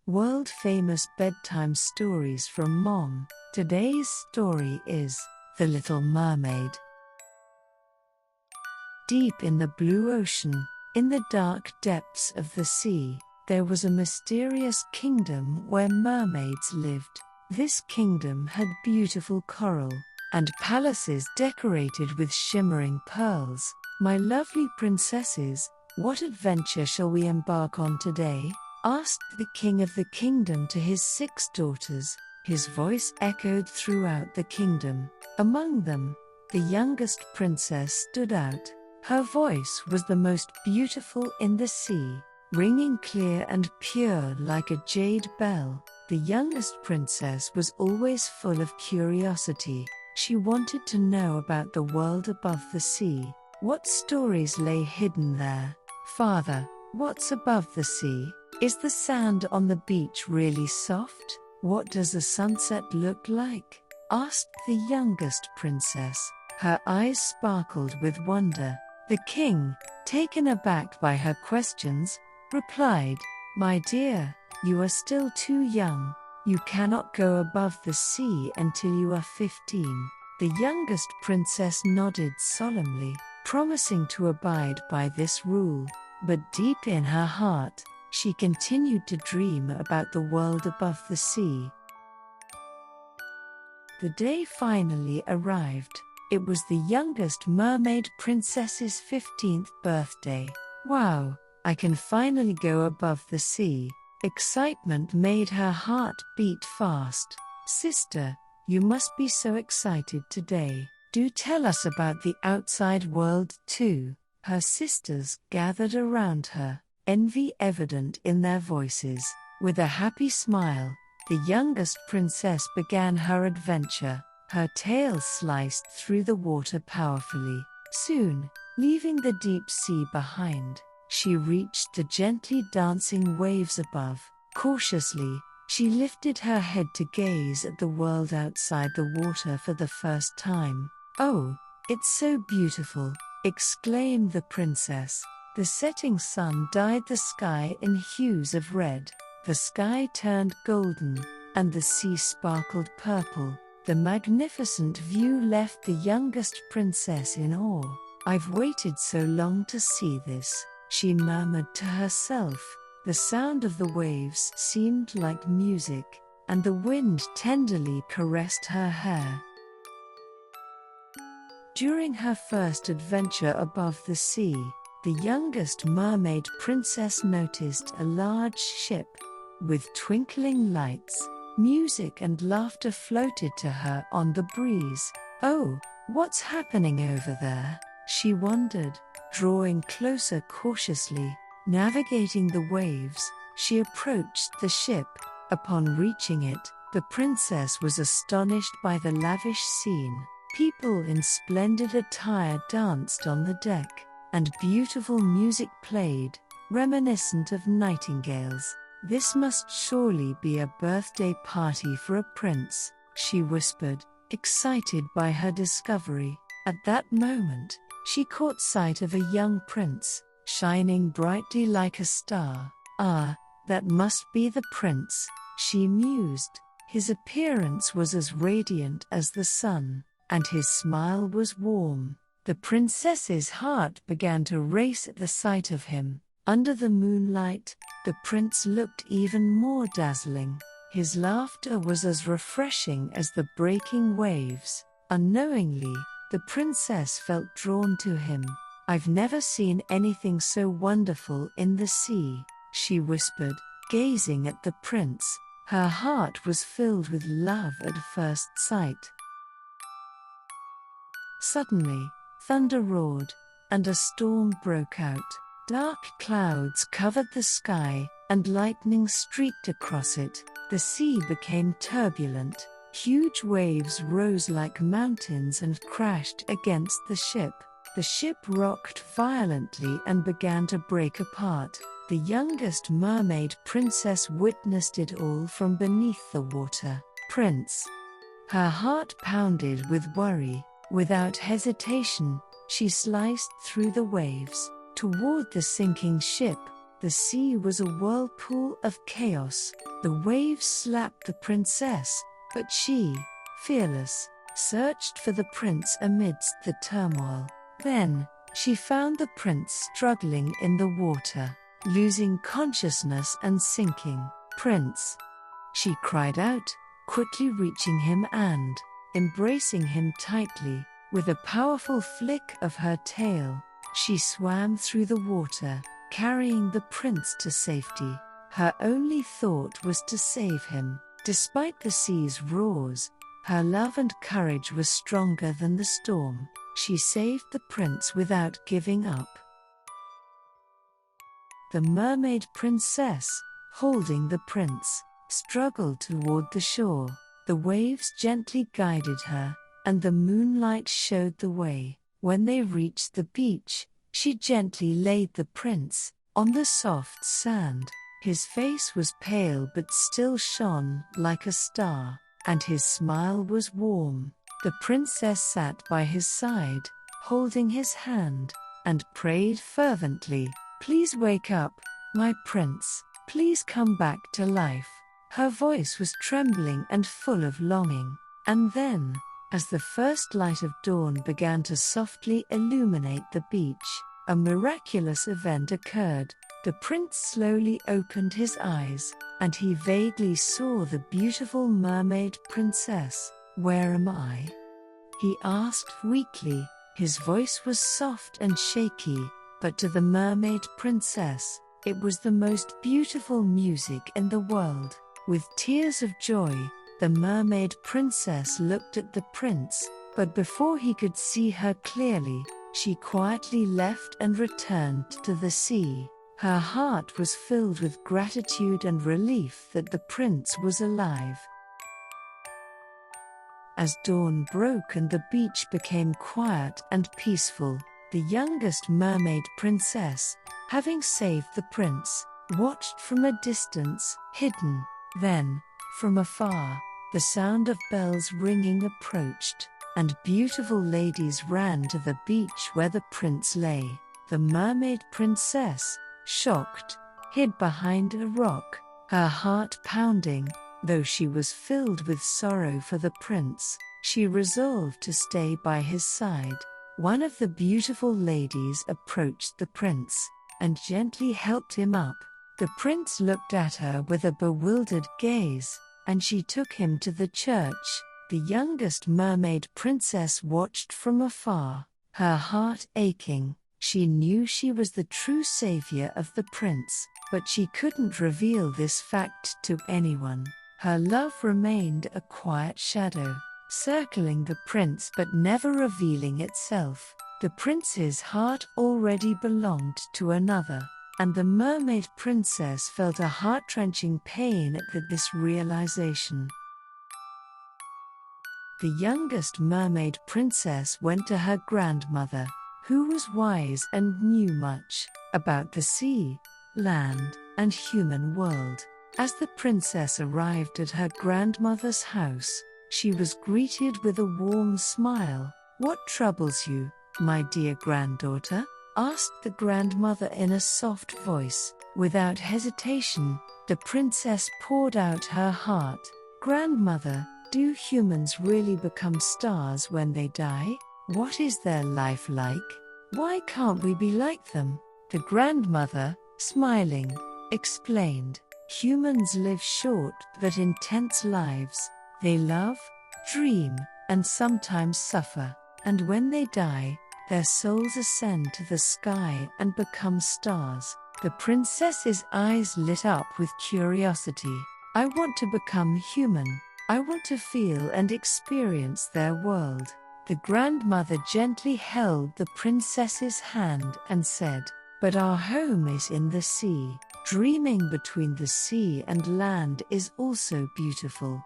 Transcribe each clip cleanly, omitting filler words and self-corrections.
World-famous bedtime stories from Mom. Today's story is The Little Mermaid. Deep in the blue ocean, in the dark depths of the sea, there was a mysterious kingdom where mermaids lived. This kingdom had beautiful coral and palaces decorated with shimmering pearls. My lovely princesses, what adventure shall we embark on today? Asked the king of the kingdom to his 6 daughters. His voice echoed throughout the kingdom. Among them, the youngest princess stood out. Her voice was the most beautiful in the sea, ringing clear and pure like a jade bell. The youngest princess was always full of curiosity. She wanted to know about the world above the sea. What stories lay hidden there? Father, what's above the sea? Is the sand on the beach really soft? What does a sunset look like? Asked the youngest princess. Her eyes sparkled with wonder. The king, taken aback by her questions, replied, "My dear, you are still too young. You cannot go above the sea until you are 15. The youngest princess nodded solemnly, promising to abide by this rule. But deep in her heart, she continued to dream about the world above the sea. The day finally arrived. It was the youngest mermaid princess's 15th birthday. Wow, I can finally go above the sea. Excitement made her heart beat fast. Sister, you must be so excited today. Do tell us about the outside world too. Her sisters gathered around her, envy evident in their voices. With a happy smile, the youngest princess began her adventure. Her tail sliced through the water powerfully. Soon, leaving the deep sea behind, she reached the gently dancing waves above. Cautiously, she lifted her head to gaze at the world outside the water for the first time. "Oh, it's so beautiful!" exclaimed the princess. The setting sun dyed the sky in hues of red. The sky turned golden, and the sea sparkled purple. The magnificent view left the youngest princess in awe. "I've waited so long to see this," she murmured to herself. The sound of the waves seemed like music, and the wind tenderly caressed her hair. During her first adventure above the sea, the youngest mermaid princess noticed a large ship with twinkling lights. Music and laughter floated to her on the breeze. "Oh, what's happening over there?" she wondered, drawing closer cautiously. Navigating the waves, she approached the ship. Upon reaching it, the princess was astonished by the lavish scene. People in splendid attire danced on the deck, and beautiful music played, reminiscent of nightingales. "This must surely be a birthday party for a prince," she whispered, excited by her discovery. At that moment, she caught sight of a young prince, shining brightly like a star. "Ah, that must be the prince," she mused. His appearance was as radiant as the sun, and his smile was warm. The princess's heart began to race at the sight of him. Under the moonlight, the prince looked even more dazzling. His laughter was as refreshing as the breaking waves. Unknowingly, the princess felt drawn to him. "I've never seen anything so wonderful in the sea," she whispered, gazing at the prince. Her heart was filled with love at first sight. Suddenly, thunder roared, and a storm broke out. Dark clouds covered the sky, and lightning streaked across it. The sea became turbulent. Huge waves rose like mountains and crashed against the ship. The ship rocked violently and began to break apart. The youngest mermaid princess witnessed it all from beneath the water. "Prince!" Her heart pounded with worry. Without hesitation, she sliced through the waves. Toward the sinking ship, the sea was a whirlpool of chaos. The waves slapped the princess, but she, fearless, searched for the prince amidst the turmoil. Then, she found the prince struggling in the water, losing consciousness and sinking. "Prince!" she cried out, quickly reaching him and embracing him tightly. With a powerful flick of her tail, she swam through the water, carrying the prince to safety. Her only thought was to save him. Despite the sea's roars, her love and courage were stronger than the storm. She saved the prince without giving up. The mermaid princess, holding the prince, struggled toward the shore. The waves gently guided her, and the moonlight showed the way. When they reached the beach, she gently laid the prince on the soft sand. His face was pale but still shone like a star, and his smile was warm. The princess sat by his side, holding his hand, and prayed fervently, "Please wake up, my prince. Please come back to life." Her voice was trembling and full of longing. And then, as the first light of dawn began to softly illuminate the beach, a miraculous event occurred. The prince slowly opened his eyes, and he vaguely saw the beautiful mermaid princess. "Where am I?" he asked weakly. His voice was soft and shaky, but to the mermaid princess, it was the most beautiful music in the world. With tears of joy, the mermaid princess looked at the prince, but before he could see her clearly, she quietly left and returned to the sea. Her heart was filled with gratitude and relief that the prince was alive. As dawn broke and the beach became quiet and peaceful, the youngest mermaid princess, having saved the prince, watched from a distance, hidden. Then, from afar, the sound of bells ringing approached, and beautiful ladies ran to the beach where the prince lay. The mermaid princess, shocked, hid behind a rock, her heart pounding. Though she was filled with sorrow for the prince, she resolved to stay by his side. One of the beautiful ladies approached the prince and gently helped him up. The prince looked at her with a bewildered gaze, and she took him to the church. The youngest mermaid princess watched from afar, her heart aching. She knew she was the true savior of the prince, but she couldn't reveal this fact to anyone. Her love remained a quiet shadow, circling the prince but never revealing itself. The prince's heart already belonged to another, and the mermaid princess felt a heart-wrenching pain at this realization. The youngest mermaid princess went to her grandmother, who was wise and knew much about the sea, land, and human world. As the princess arrived at her grandmother's house, she was greeted with a warm smile. "What troubles you, my dear granddaughter?" asked the grandmother in a soft voice. Without hesitation, the princess poured out her heart. "Grandmother, do humans really become stars when they die? What is their life like? Why can't we be like them?" The grandmother, smiling, explained, "Humans live short but intense lives. They love, dream, and sometimes suffer. And when they die, their souls ascend to the sky and become stars." The princess's eyes lit up with curiosity. "I want to become human. I want to feel and experience their world." The grandmother gently held the princess's hand and said, "But our home is in the sea. Dreaming between the sea and land is also beautiful."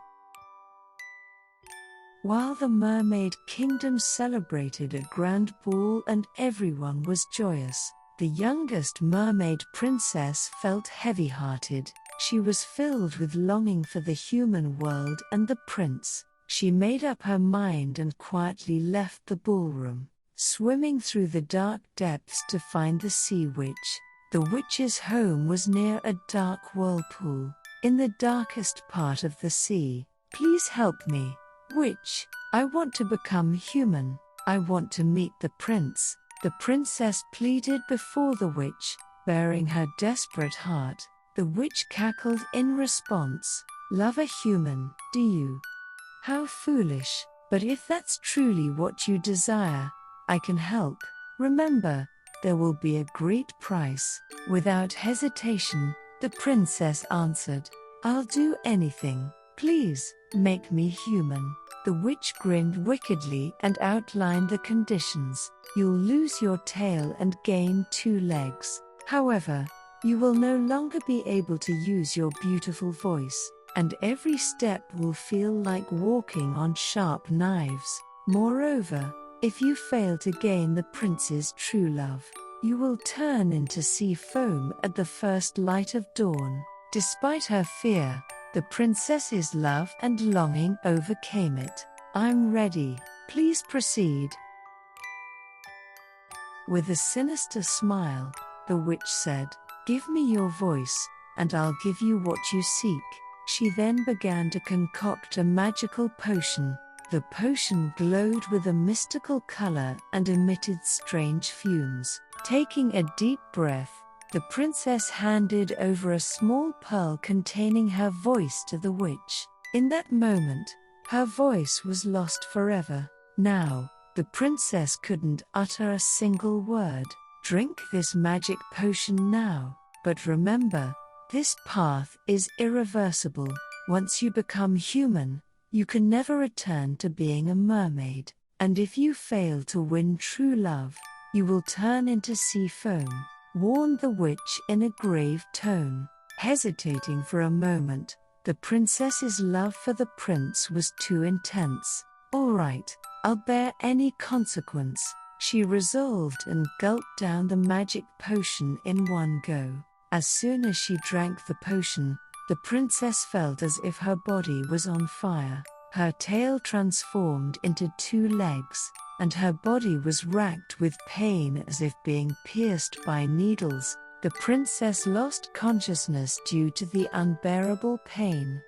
While the mermaid kingdom celebrated a grand ball and everyone was joyous, the youngest mermaid princess felt heavy-hearted. She was filled with longing for the human world and the prince. She made up her mind and quietly left the ballroom, swimming through the dark depths to find the sea witch. The witch's home was near a dark whirlpool. in the darkest part of the sea. Please help me, witch. I want to become human. I want to meet the prince. The princess pleaded before the witch, bearing her desperate heart. The witch cackled in response. Love a human, do you? How foolish. But if that's truly what you desire, I can help. Remember, there will be a great price. Without hesitation, the princess answered, I'll do anything. Please, make me human. The witch grinned wickedly and outlined the conditions. You'll lose your tail and gain 2 legs. However, you will no longer be able to use your beautiful voice, and every step will feel like walking on sharp knives. Moreover, if you fail to gain the prince's true love, you will turn into sea foam at the first light of dawn. Despite her fear, the princess's love and longing overcame it. I'm ready. Please proceed. With a sinister smile, the witch said, Give me your voice, and I'll give you what you seek. She then began to concoct a magical potion. The potion glowed with a mystical color and emitted strange fumes. Taking a deep breath, the princess handed over a small pearl containing her voice to the witch. In that moment, her voice was lost forever. Now, the princess couldn't utter a single word. Drink this magic potion now. But remember, this path is irreversible. Once you become human, you can never return to being a mermaid. And if you fail to win true love, you will turn into sea foam, warned the witch in a grave tone. Hesitating for a moment, the princess's love for the prince was too intense. All right, I'll bear any consequence, she resolved and gulped down the magic potion in one go. As soon as she drank the potion, the princess felt as if her body was on fire. Her tail transformed into 2 legs, and her body was racked with pain as if being pierced by needles. The princess lost consciousness due to the unbearable pain.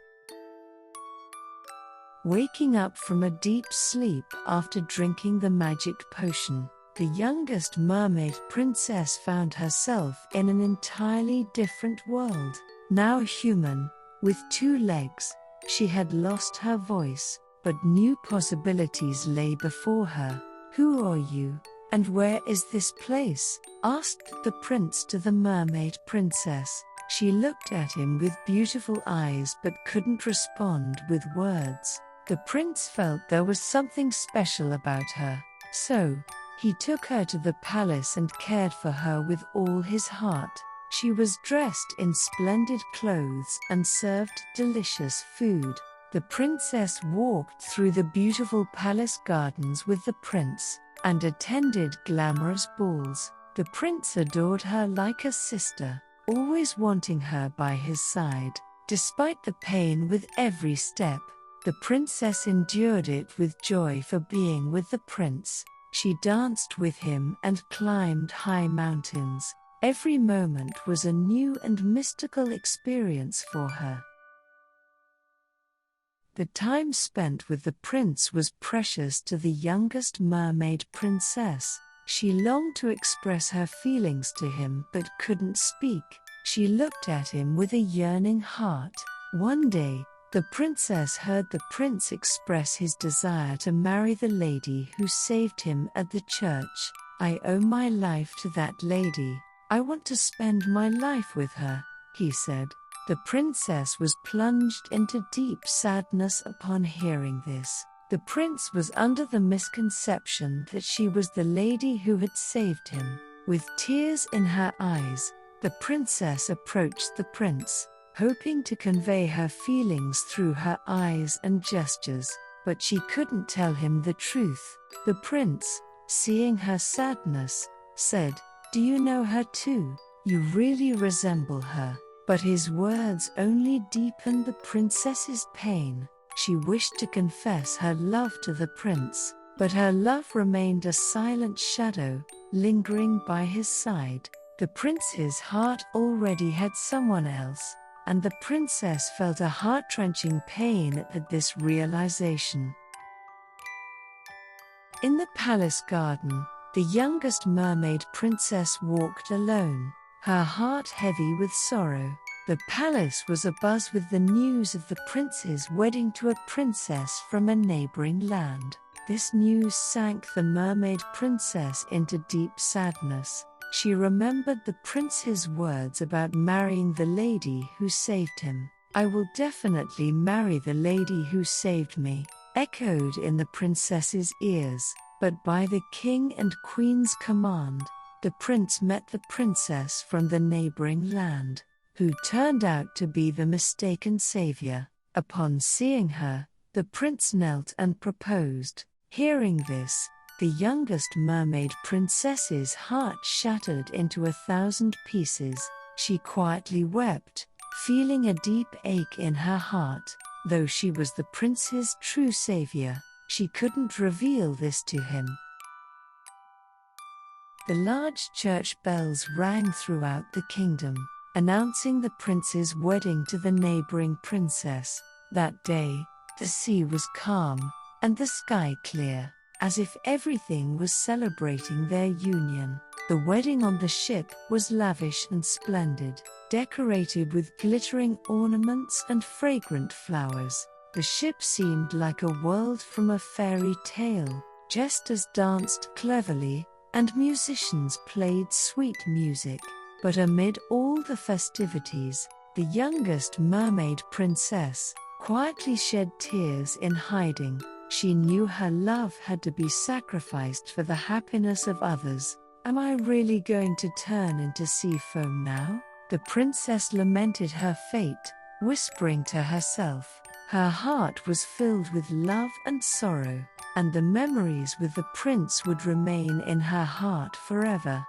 Waking up from a deep sleep after drinking the magic potion, the youngest mermaid princess found herself in an entirely different world. Now human, with 2 legs, she had lost her voice, but new possibilities lay before her. Who are you, and where is this place? Asked the prince to the mermaid princess. She looked at him with beautiful eyes but couldn't respond with words. The prince felt there was something special about her, so he took her to the palace and cared for her with all his heart. She was dressed in splendid clothes and served delicious food. The princess walked through the beautiful palace gardens with the prince, and attended glamorous balls. The prince adored her like a sister, always wanting her by his side. Despite the pain with every step, the princess endured it with joy for being with the prince. She danced with him and climbed high mountains. Every moment was a new and mystical experience for her. The time spent with the prince was precious to the youngest mermaid princess. She longed to express her feelings to him but couldn't speak. She looked at him with a yearning heart. One day, the princess heard the prince express his desire to marry the lady who saved him at the church. I owe my life to that lady. I want to spend my life with her, he said. The princess was plunged into deep sadness upon hearing this. The prince was under the misconception that she was the lady who had saved him. With tears in her eyes, the princess approached the prince, hoping to convey her feelings through her eyes and gestures, but she couldn't tell him the truth. The prince, seeing her sadness, said, "Do you know her too? You really resemble her." But his words only deepened the princess's pain. She wished to confess her love to the prince, but her love remained a silent shadow, lingering by his side. The prince's heart already had someone else. and the princess felt a heart-wrenching pain at this realization. In the palace garden, the youngest mermaid princess walked alone, her heart heavy with sorrow. The palace was abuzz with the news of the prince's wedding to a princess from a neighboring land. This news sank the mermaid princess into deep sadness. She remembered the prince's words about marrying the lady who saved him. "I will definitely marry the lady who saved me," echoed in the princess's ears. But by the king and queen's command, the prince met the princess from the neighboring land, who turned out to be the mistaken savior. Upon seeing her, the prince knelt and proposed. Hearing this, the youngest mermaid princess's heart shattered into 1,000 pieces. She quietly wept, feeling a deep ache in her heart. Though she was the prince's true savior, she couldn't reveal this to him. The large church bells rang throughout the kingdom, announcing the prince's wedding to the neighboring princess. That day, the sea was calm, and the sky clear, as if everything was celebrating their union. The wedding on the ship was lavish and splendid, decorated with glittering ornaments and fragrant flowers. The ship seemed like a world from a fairy tale. Jesters danced cleverly, and musicians played sweet music. But amid all the festivities, the youngest mermaid princess quietly shed tears in hiding. She knew her love had to be sacrificed for the happiness of others. "Am I really going to turn into sea foam now?" The princess lamented her fate, whispering to herself. Her heart was filled with love and sorrow, and the memories with the prince would remain in her heart forever.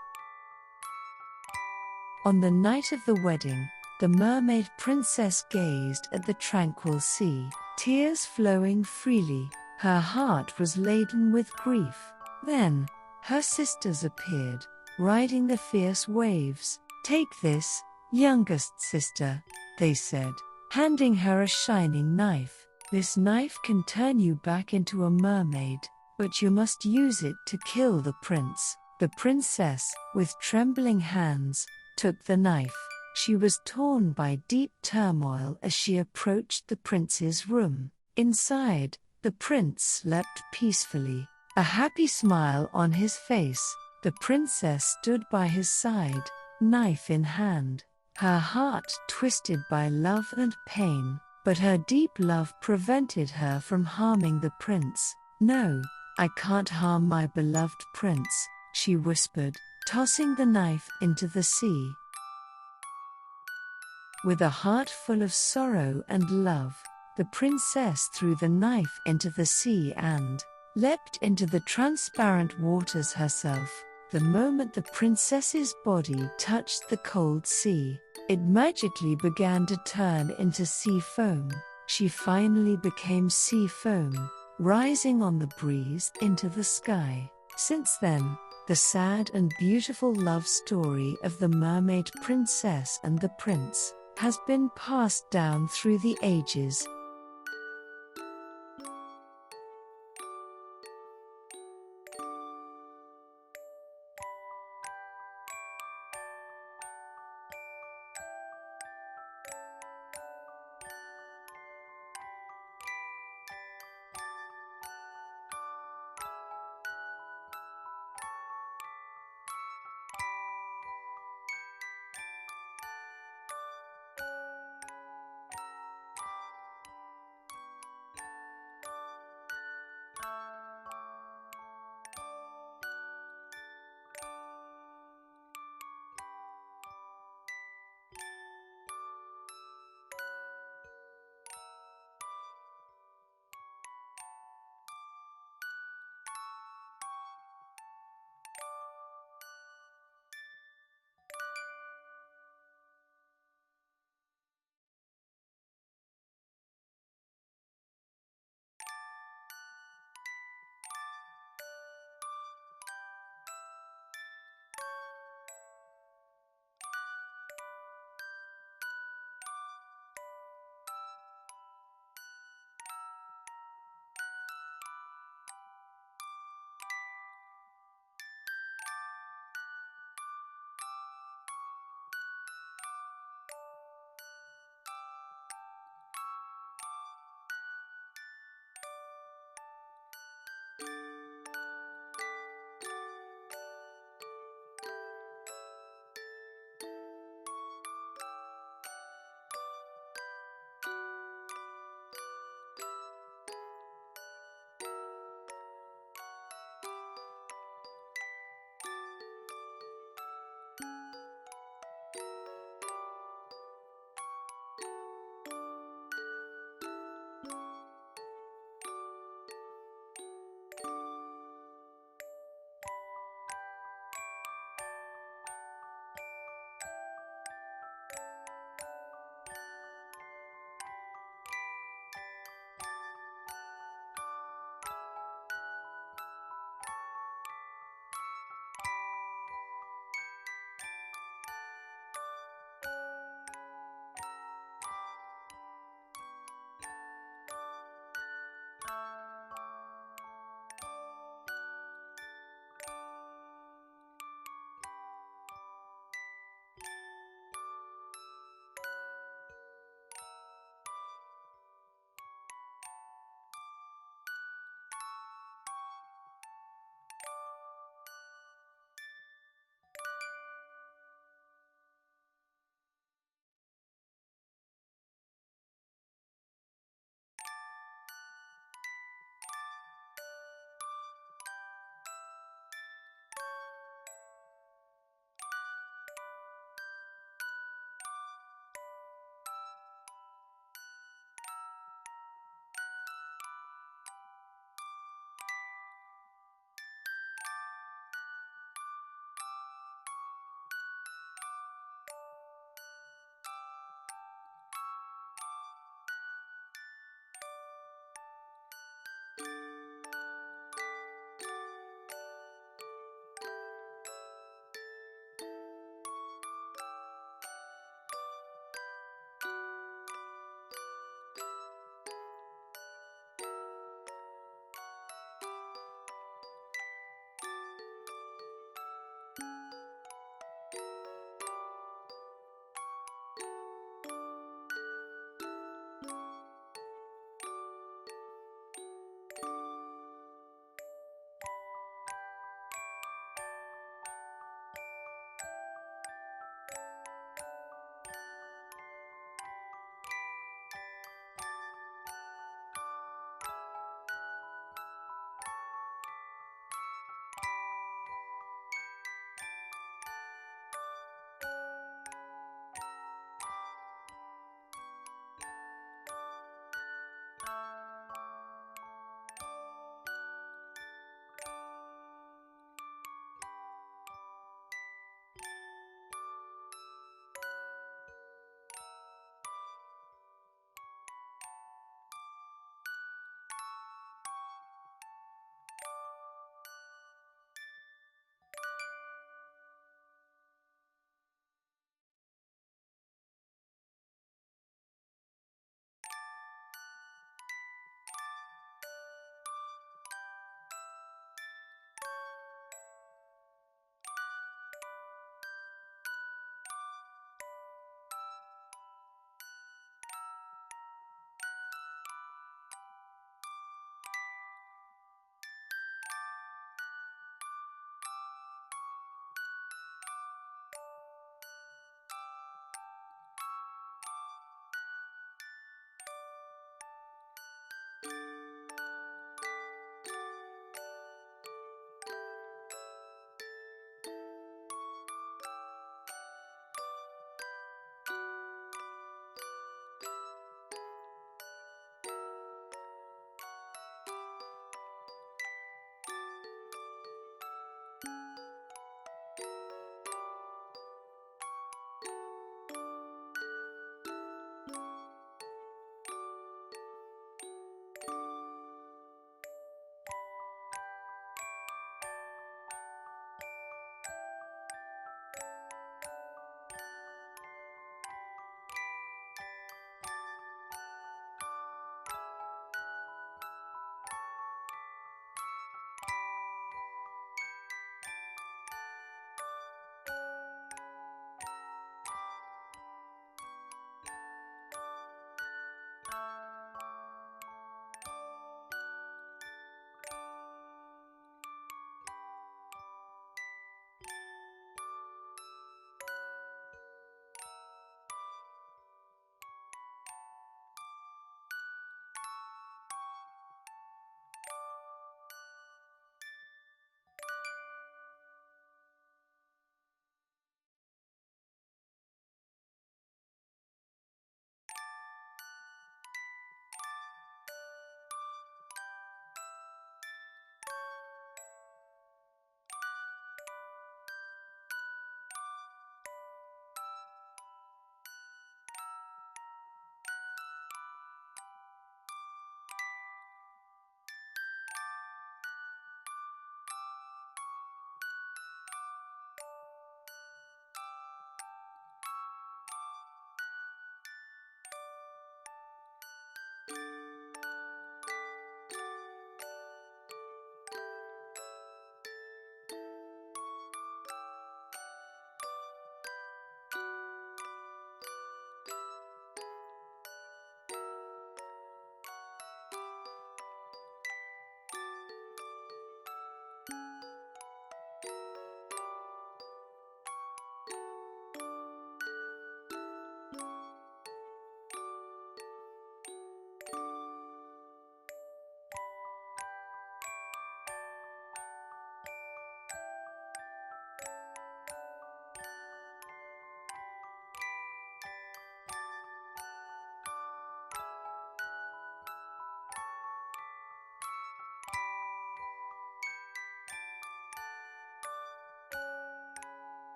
On the night of the wedding, the mermaid princess gazed at the tranquil sea, tears flowing freely. Her heart was laden with grief. Then, her sisters appeared, riding the fierce waves. "Take this, youngest sister," they said, handing her a shining knife. "This knife can turn you back into a mermaid, but you must use it to kill the prince." The princess, with trembling hands, took the knife. She was torn by deep turmoil as she approached the prince's room. Inside, the prince slept peacefully, a happy smile on his face. The princess stood by his side, knife in hand, her heart twisted by love and pain. But her deep love prevented her from harming the prince. "No, I can't harm my beloved prince," she whispered, tossing the knife into the sea. With a heart full of sorrow and love, the princess threw the knife into the sea and leapt into the transparent waters herself. The moment the princess's body touched the cold sea, it magically began to turn into sea foam. She finally became sea foam, rising on the breeze into the sky. Since then, the sad and beautiful love story of the mermaid princess and the prince has been passed down through the ages,